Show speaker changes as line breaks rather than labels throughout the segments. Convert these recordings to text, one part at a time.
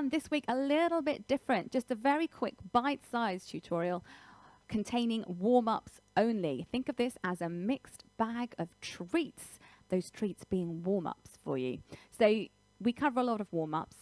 one this week a little bit different, just a very quick bite-sized tutorial containing warm-ups only. Think of this as a mixed bag of treats, those treats being warm-ups for you. So we cover a lot of warm-ups.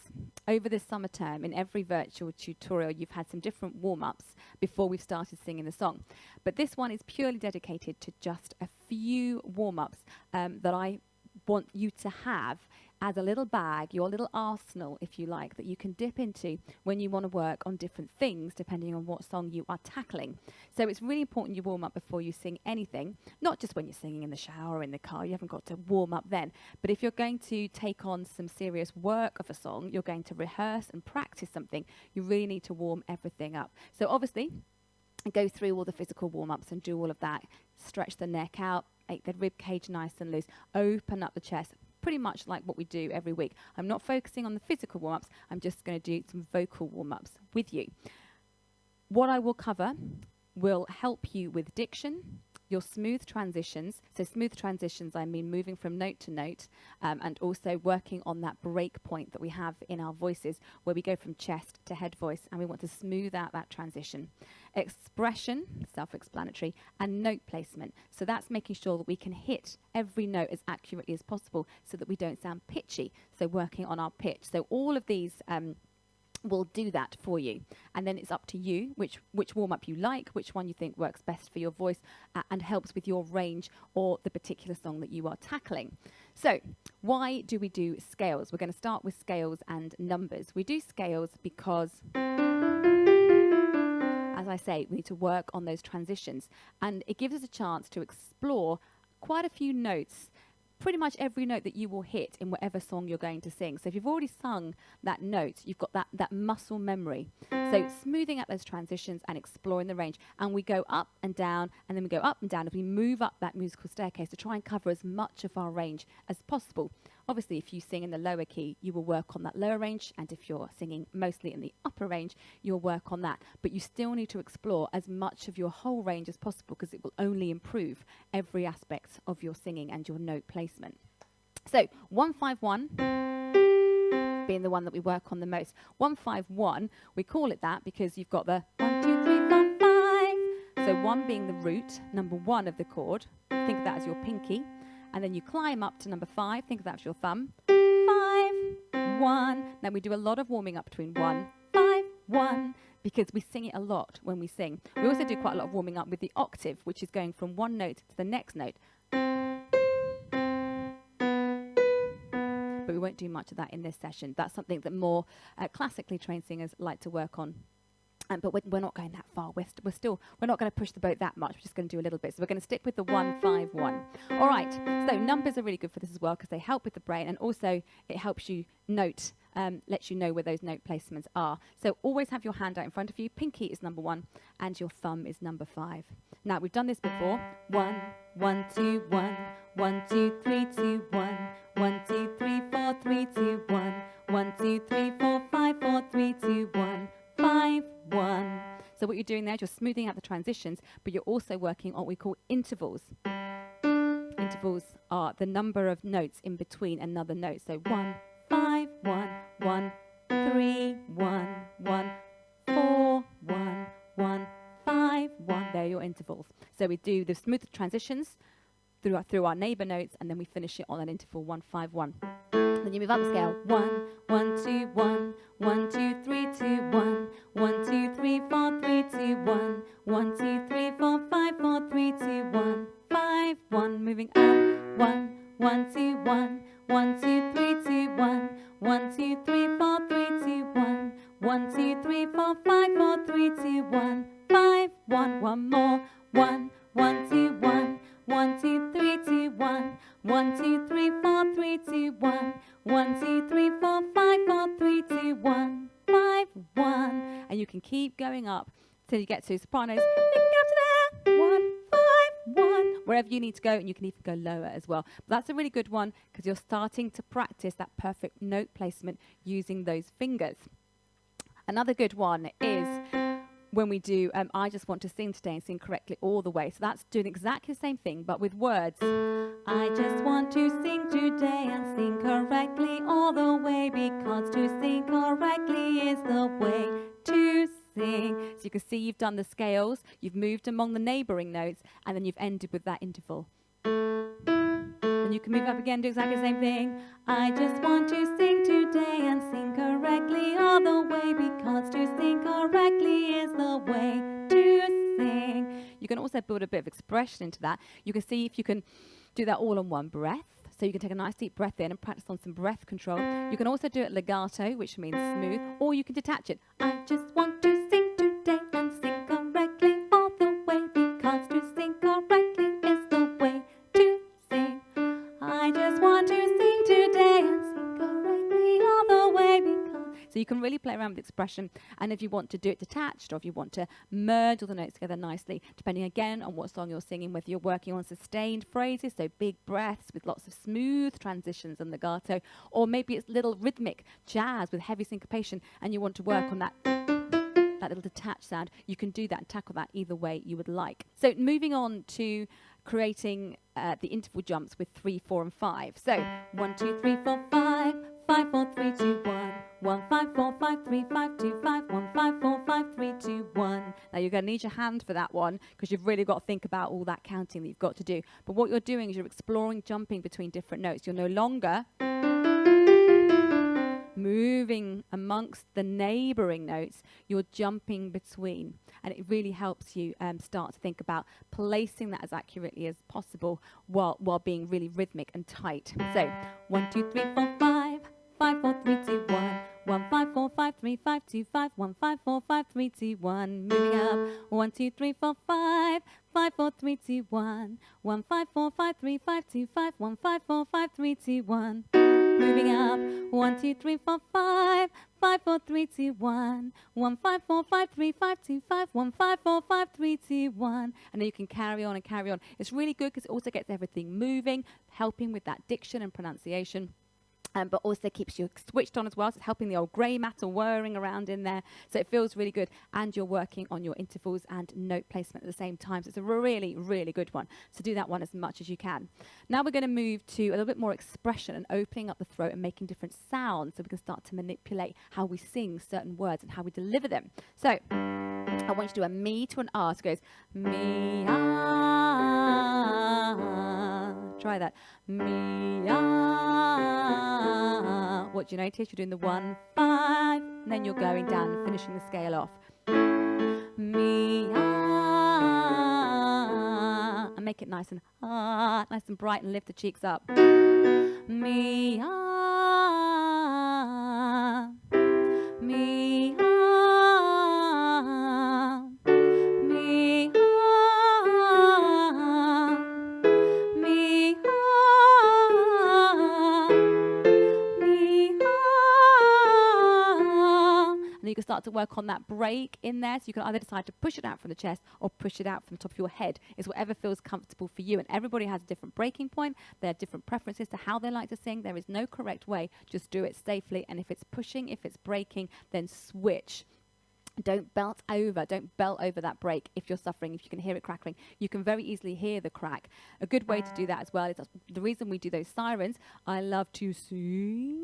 Over this summer term, in every virtual tutorial, you've had some different warm-ups before we've started singing the song. But this one is purely dedicated to just a few warm-ups that I want you to have as a little bag, your little arsenal, if you like, that you can dip into when you want to work on different things, depending on what song you are tackling. So it's really important you warm up before you sing anything, not just when you're singing in the shower or in the car. You haven't got to warm up then. But if you're going to take on some serious work of a song, you're going to rehearse and practice something, you really need to warm everything up. So obviously, go through all the physical warm-ups and do all of that. Stretch the neck out, make the rib cage nice and loose, open up the chest, pretty much like what we do every week. I'm not focusing on the physical warm-ups, I'm just going to do some vocal warm-ups with you. What I will cover will help you with diction, your smooth transitions. So smooth transitions, I mean moving from note to note, and also working on that break point that we have in our voices where we go from chest to head voice, and we want to smooth out that transition. Expression, self-explanatory, and note placement. So that's making sure that we can hit every note as accurately as possible so that we don't sound pitchy. So working on our pitch. So all of these will do that for you. And then it's up to you which warm-up you like, which one you think works best for your voice and helps with your range or the particular song that you are tackling. So why do we do scales? We're going to start with scales and numbers. We do scales because, as I say, we need to work on those transitions, and it gives us a chance to explore quite a few notes, pretty much every note that you will hit in whatever song you're going to sing. So if you've already sung that note, you've got that muscle memory. So smoothing out those transitions and exploring the range. And we go up and down, and then we go up and down as we move up that musical staircase to try and cover as much of our range as possible. Obviously, if you sing in the lower key, you will work on that lower range, and if you're singing mostly in the upper range, you'll work on that. But you still need to explore as much of your whole range as possible, because it will only improve every aspect of your singing and your note placement. So 151 being the one that we work on the most. 151, we call it that because you've got the 1, 2, 3, 4, 5. So 1 being the root, number 1 of the chord. Think of that as your pinky. And then you climb up to number 5. Think of that as your thumb. 5, 1. Now we do a lot of warming up between 1, 5, 1, because we sing it a lot when we sing. We also do quite a lot of warming up with the octave, which is going from one note to the next note. But we won't do much of that in this session. That's something that more classically trained singers like to work on. But we're not going that far. We're not going to push the boat that much. We're just going to do a little bit. So we're going to stick with the 1, 5, 1. All right. So numbers are really good for this as well, because they help with the brain, and also it helps you note, lets you know where those note placements are. So always have your hand out in front of you. Pinky is number 1, and your thumb is number 5. Now we've done this before. 1, 1, 2, 1, 1, 2, 3, 2, 1, 1, 2, 3, 4, 3, 2, 1, 1, 2, 3, 4, 5, 4, 3, 2, 1, 5, 1. So what you're doing there is you're smoothing out the transitions, but you're also working on what we call intervals. Intervals are the number of notes in between another note. So 1, 5, 1, 1, 3, 1, 1, 4, 1, 1, 5, 1. They're your intervals. So we do the smooth transitions through our neighbour notes, and then we finish it on an interval 1, 5, 1. Then you move up the scale. 1, 1, 2, 1, 1, 2, 3, 2, 1, 1, 2, 3, 4, 3, 2, 1, 1, 2, 3, 4, 5, 4, 3, 2, 1, 5, 1. Moving up. 1, 1, 2, 1, 1, 2, 3, 2, 1, 1, 2, 3, 4, 3, 2, 1, 1, 2, 3, 4, 5, 4, 3, 2, 1, 5, 1. One more. 1, 1, 2, 1, 1, 2, 3, 2, 1, 1, 2, 3, 4, 3, 2, 1, 1, 2, 3, 4, 5, 4, 3, 2, 1, 5, 1. And you can keep going up till you get to sopranos. You can get up to there. 1, 5, 1. Wherever you need to go, and you can even go lower as well. But that's a really good one because you're starting to practice that perfect note placement using those fingers. Another good one is when we do I Just Want to Sing Today and sing correctly all the way. So that's doing exactly the same thing, but with words. I just want to sing today and sing correctly all the way, because to sing correctly is the way to sing. So you can see you've done the scales, you've moved among the neighbouring notes, and then you've ended with that interval. Then you can move up again, do exactly the same thing. I just want to sing today and sing correctly all the way, because to sing correctly is the way to sing. You can also build a bit of expression into that. You can see if you can do that all on one breath. So you can take a nice deep breath in and practice on some breath control. You can also do it legato, which means smooth, or you can detach it. I just want to sing today and sing correctly all the way, because to sing correctly is the way to sing. I just want to sing today and sing correctly all the way, because... So you can really play around with expression, and if you want to do it detached, or if you want to merge all the notes together nicely, depending again on what song you're singing, whether you're working on sustained phrases, so big breaths with lots of smooth transitions and legato, or maybe it's little rhythmic jazz with heavy syncopation, and you want to work on that little detached sound, you can do that and tackle that either way you would like. So moving on to creating the interval jumps with 3, 4, and 5. So 1, 2, 3, 4, 5, 5, 4, 3, 2, 1, 1, 5, 4, 5, 3, 5, 2, 5, 1, 5, 4, 5, 3, 2, 1. Now you're going to need your hand for that one, because you've really got to think about all that counting that you've got to do. But what you're doing is you're exploring jumping between different notes. You're no longer moving amongst the neighbouring notes, you're jumping between, and it really helps you start to think about placing that as accurately as possible while being really rhythmic and tight. So 1, 2, 3, 4, 5, 5, 4, 3, 2, 1, 1, 5, 4, 5, 3, 5, 2, 5, 1, 5, 4, 5, 3, 2, 1. Moving up. 1, 2, 3, 4, 5, 5, 4, 3, 2, 1, 1, 5, 4, 5, 3, 5, 2, 5, 1, 5, 4, 5, 3, 2, 1. Moving up. 1, 2, 3, 4, 5, 5, 4, 3, 2, 1, 1, 5, 4, 5, 3, 5, 2, 5, 1, 5, 4, 5, 3, 2, 1. And then you can carry on and carry on. It's really good because it also gets everything moving, helping with that diction and pronunciation. But also keeps you switched on as well. So it's helping the old grey matter whirring around in there. So it feels really good. And you're working on your intervals and note placement at the same time. So it's a really, really good one. So do that one as much as you can. Now we're going to move to a little bit more expression and opening up the throat and making different sounds, so we can start to manipulate how we sing certain words and how we deliver them. So I want you to do a me to an R. So it goes me, ah. Try that. Me, ah. What do you notice? You're doing the 1, 5, and then you're going down and finishing the scale off. Me, ah. And make it nice and bright, and lift the cheeks up. Me, ah. Me, ah. Me, ah. Me, ah. Me, ah. And you can start to work on that break in there. So you can either decide to push it out from the chest or push it out from the top of your head. It's whatever feels comfortable for you. And everybody has a different breaking point. They have different preferences to how they like to sing. There is no correct way. Just do it safely. And if it's pushing, if it's breaking, then switch. Don't belt over that break if you're suffering, if you can hear it crackling. You can very easily hear the crack. A good way to do that as well is the reason we do those sirens. I love to sing,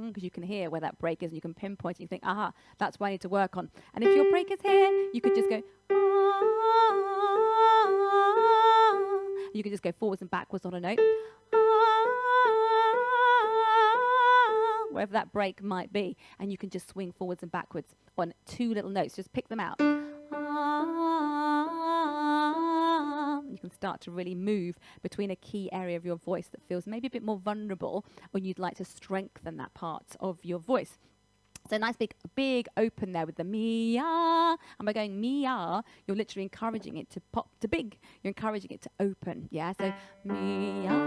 because you can hear where that break is and you can pinpoint it. You think, aha, that's what I need to work on. And if your break is here, you could just go, you can just go forwards and backwards on a note, wherever that break might be, and you can just swing forwards and backwards on 2 little notes. Just pick them out. You can start to really move between a key area of your voice that feels maybe a bit more vulnerable, or you'd like to strengthen that part of your voice. So nice big open there with the me-ah. And by going me-ah, you're literally encouraging it to pop to big. You're encouraging it to open. Yeah, so me-ah.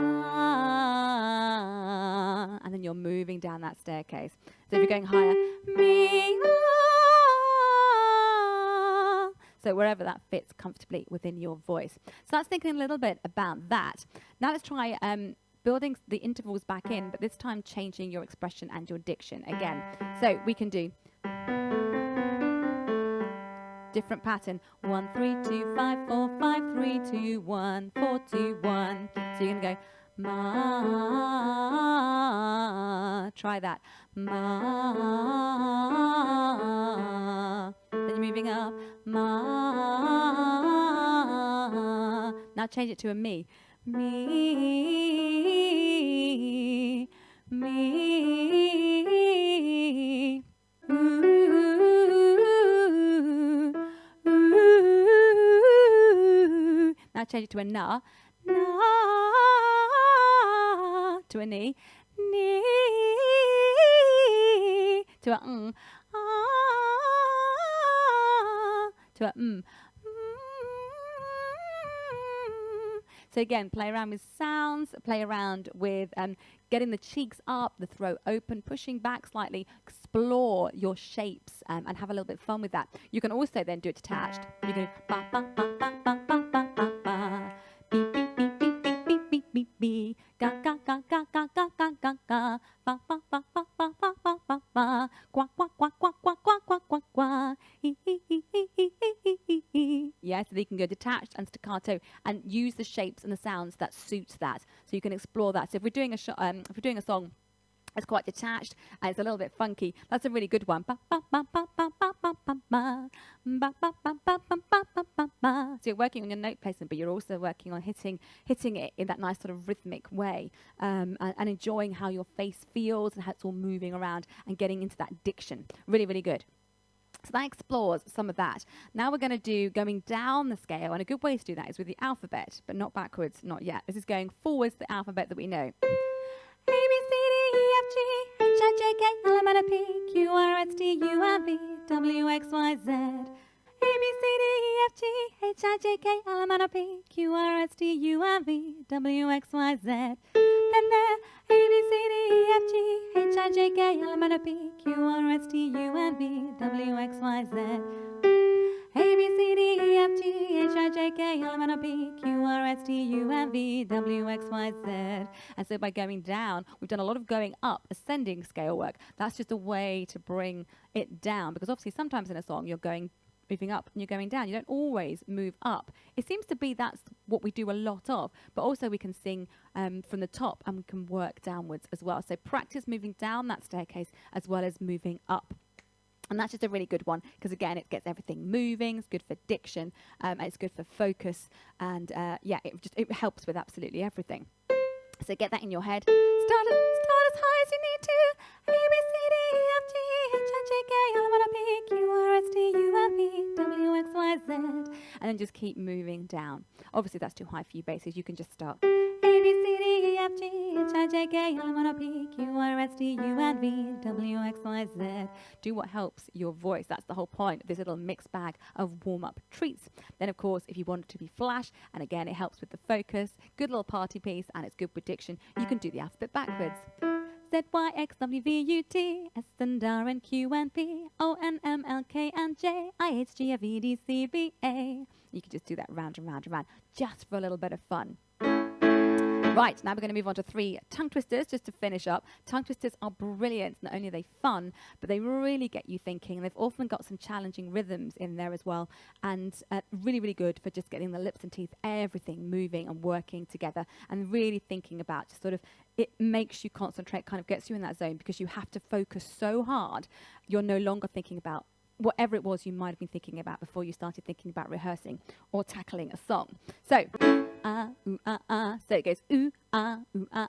And then you're moving down that staircase. So if you're going higher, me-ah. So wherever that fits comfortably within your voice. So that's thinking a little bit about that. Now let's try building the intervals back in, but this time changing your expression and your diction again. So we can do different pattern. 1, 3, 2, 5, 4, 5, 3, 2, 1, 4, 2, 1. So you're going to go ma. Try that. Ma. Then you're moving up. Ma. Now change it to a me. Me. Me. Now change it to a na. Na. To a ni. Ni. To a to a So again, play around with sounds, play around with getting the cheeks up, the throat open, pushing back slightly, explore your shapes and have a little bit of fun with that. You can also then do it detached. You can do ba ba ba ba ba ba ba ba ba, beep beep beep beep beep beep beep beep beep, ga ga ga ga ga ga ga ga ga, ba ba ba ba ba ba ba ba ba, quack quack quack quack quack quack quack quack quack, hee hee hee hee hee hee hee hee. Yeah, so you can go detached and staccato and use the shapes and the sounds that suit that. So you can explore that. So if we're doing a song it's quite detached and it's a little bit funky, that's a really good one. So you're working on your note placement, but you're also working on hitting it in that nice sort of rhythmic way, and enjoying how your face feels and how it's all moving around and getting into that diction. Really, really good. So that explores some of that. Now we're going to do going down the scale, and a good way to do that is with the alphabet, but not backwards, not yet. This is going forwards, the alphabet that we know. A, B, C, D, E, F, G, H, I, J, K, L, M, N, O, P, Q, R, S, T, U, R, V, W, X, Y, Z. A, B, C, D, E, F, G, H, I, J, K, L, M, N, O, P, Q, R, S, T, U, R, V, W, X, Y, Z. Then there, A, B, C, D, E, F, G, H, I, J, K, L, M, N, O, P, Q, R, S, T, U, R, V, W, X, Y, Z. A, B, C, D, E, F, G, H, I, J, K, L, M, N, O, P, Q, R, S, T, U, R, V, W, X, Y, Z. And so by going down, we've done a lot of going up, ascending scale work. That's just a way to bring it down, because obviously sometimes in a song you're moving up and you're going down. You don't always move up. It seems to be that's what we do a lot of, but also we can sing from the top and we can work downwards as well. So practice moving down that staircase as well as moving up. And that's just a really good one because, again, it gets everything moving. It's good for diction. It's good for focus. And, yeah, it helps with absolutely everything. So get that in your head. Start as high as you need to. A, B, C, D, E, F, G, H, I, J, K, L, M, N, O, P, Q, R, S, T, U, R, V, W, X, Y, Z. And then just keep moving down. Obviously, that's too high for you basses. You can just start. A, B, C, D, E, F, G, H, I, J, K, L, M, N, O, P, Q, R, S, T, U, R, V, W, X, Y, Z. Do what helps your voice. That's the whole point of this little mixed bag of warm-up treats. Then, of course, if you want it to be flash, and again, it helps with the focus, good little party piece, and it's good with diction, you can do the alphabet backwards. Z, Y, X, W, V, U, T, S, and R, and Q, and P, O, N, M, L, K, and J, I, H, G, F, E, D, C, B, A. You can just do that round and round and round, just for a little bit of fun. Right, now we're going to move on to 3 tongue twisters just to finish up. Tongue twisters are brilliant. Not only are they fun, but they really get you thinking. They've often got some challenging rhythms in there as well. And really, really good for just getting the lips and teeth, everything moving and working together and really thinking about just sort of, it makes you concentrate, kind of gets you in that zone because you have to focus so hard. You're no longer thinking about whatever it was you might have been thinking about before you started thinking about rehearsing or tackling a song. So, ooh, so it goes ooh, ah, ma,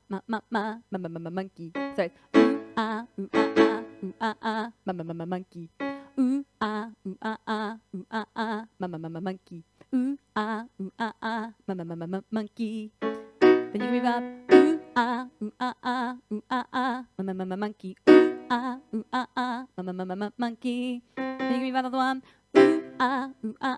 ma, ma, ma, ma, ma, ma, monkey. So it's ooh, ah, ooh, ah, ma, ma, ma, ma, monkey. Ooh, ah, ma, ma, ma, ma, monkey. Ooh, ah, ma, ma, ma, ma, monkey. Then you move up. Ooh, ah, ma, ma, ma, ma, monkey. Ooh, ah, ma, ma, ma, ma, monkey. Then you move another one. Ooh, ah, ma,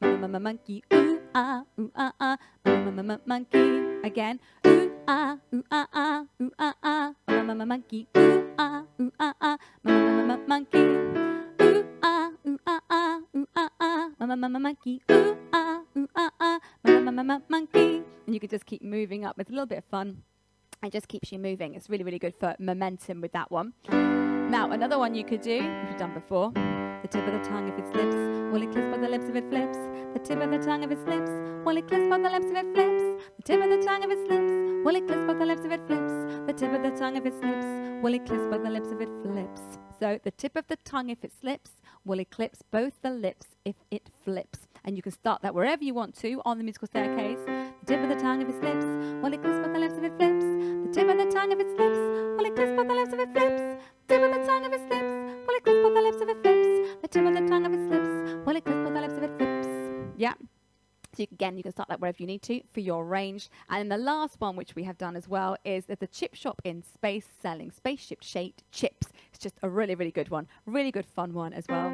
ma, ma, monkey. Ooh, ah, ma, ma, ma, monkey. Again. Ooh, ah, ma, ma, ma, monkey. Ooh, ah, ma, ma, ma, monkey. Ooh, ah, ma, ma, ma, monkey. Ooh, ah, ma, ma, ma, monkey. and you can just keep moving up. It's a little bit of fun. It just keeps you moving. It's really, really good for momentum with that one. Now, another one you could do, which we've done before, the tip of the tongue if it slips, will it clisp by the lips if it flips? The tip of the tongue if it slips, will it clisp by the lips if it flips? The tip of the tongue if it slips, will it clisp by the lips if it flips? The tip of the tongue if it slips, will it clisp by the lips if it flips? So the tip of the tongue if it slips, will eclipse both the lips if it flips. And you can start that wherever you want to on the musical staircase. The tip of the tongue if it slips, will it clisp by the lips if it flips? The tip of the tongue if it slips, will it clisp by the lips if it flips? The tip of the tongue if it slips, will it clisp by the lips if it flips? The tip of the tongue if it slips, will it clisp by the lips if it flips? Yeah. So again, you can start that wherever you need to for your range. And then the last one, which we have done as well, is there's a chip shop in Space selling spaceship-shaped chips. It's just a really, really good one. Really good fun one as well.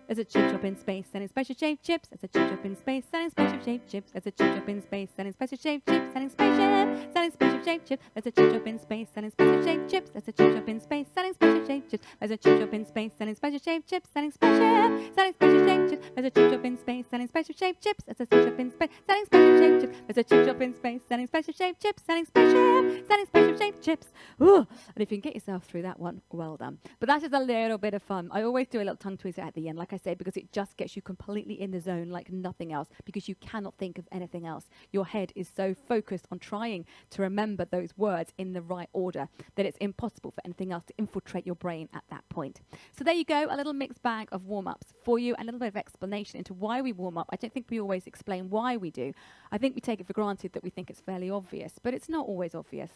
There's a chip shop in space selling spaceship-shaped chips. There's a chip shop in space selling spaceship-shaped chips. There's a chip shop in space selling spaceship-shaped chips. Selling spaceship-shaped chips. There's a chip shop in space selling spaceship-shaped chips. There's a chip shop in space selling spaceship-shaped chips. There's a chip shop in space selling spaceship-shaped chips. Selling spaceship-shaped chips. There's a chip shop in space selling spaceship-shaped chips. There's a chip shop in space selling spaceship-shaped chips. There's a chip shop in space selling spaceship-shaped chips. Selling spaceship-shaped chips. Ooh. And if you can get yourself through that one, well done. But that's just a little bit of fun. I always do a little tongue twister at the end, like I say, because it just gets you completely in the zone like nothing else, because you cannot think of anything else. Your head is so focused on trying to remember those words in the right order that it's impossible for anything else to infiltrate your brain at that point. So there you go, a little mixed bag of warm-ups for you, a little bit of explanation into why we warm up. I don't think we always explain why we do. I think we take it for granted that we think it's fairly obvious, but it's not always obvious.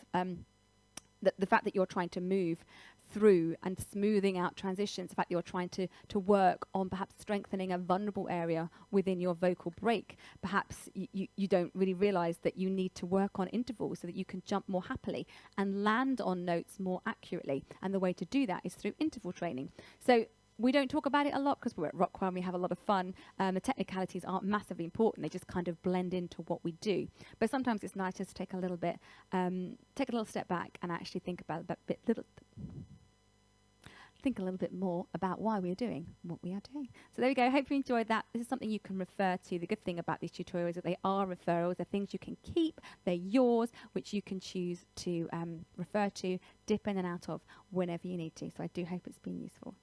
The fact that you're trying to move through and smoothing out transitions, the fact that you're trying to work on perhaps strengthening a vulnerable area within your vocal break. Perhaps you don't really realize that you need to work on intervals so that you can jump more happily and land on notes more accurately. And the way to do that is through interval training. So we don't talk about it a lot because we're at Rockwell and we have a lot of fun. The technicalities aren't massively important. They just kind of blend into what we do. But sometimes it's nice just to take a little bit, take a little step back and actually think about think a little bit more about why we are doing what we are doing. So there we go. Hope you enjoyed that. This is something you can refer to. The good thing about these tutorials is that they are referrals. They're things you can keep. They're yours, which you can choose to refer to, dip in and out of whenever you need to. So I do hope it's been useful.